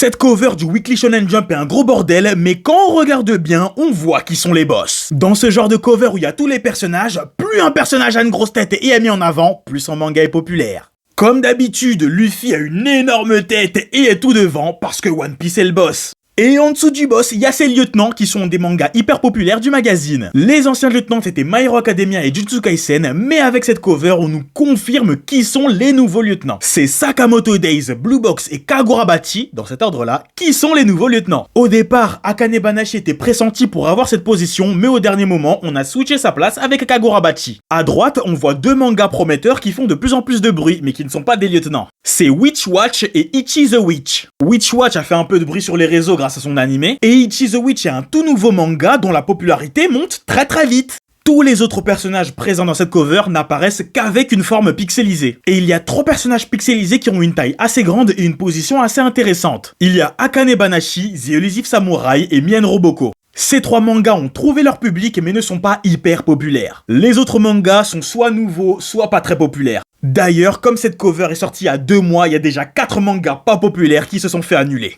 Cette cover du Weekly Shonen Jump est un gros bordel, mais quand on regarde bien, on voit qui sont les boss. Dans ce genre de cover où il y a tous les personnages, plus un personnage a une grosse tête et est mis en avant, plus son manga est populaire. Comme d'habitude, Luffy a une énorme tête et est tout devant parce que One Piece est le boss. Et en dessous du boss, il y a ses lieutenants qui sont des mangas hyper populaires du magazine. Les anciens lieutenants c'était My Hero Academia et Jujutsu Kaisen, mais avec cette cover, on nous confirme qui sont les nouveaux lieutenants. C'est Sakamoto Days, Blue Box et Kagurabachi, dans cet ordre-là, qui sont les nouveaux lieutenants. Au départ, Akane Banashi était pressenti pour avoir cette position, mais au dernier moment, on a switché sa place avec Kagurabachi. À droite, on voit deux mangas prometteurs qui font de plus en plus de bruit, mais qui ne sont pas des lieutenants. C'est Witch Watch et Ichi the Witch. Witch Watch a fait un peu de bruit sur les réseaux grâce à son animé, et Ichi the Witch est un tout nouveau manga dont la popularité monte très très vite. Tous les autres personnages présents dans cette cover n'apparaissent qu'avec une forme pixelisée. Et il y a 3 personnages pixelisés qui ont une taille assez grande et une position assez intéressante. Il y a Akane Banashi, The Elusive Samurai et Mien Roboko. Ces 3 mangas ont trouvé leur public mais ne sont pas hyper populaires. Les autres mangas sont soit nouveaux, soit pas très populaires. D'ailleurs, comme cette cover est sortie il y a 2 mois, il y a déjà 4 mangas pas populaires qui se sont fait annuler.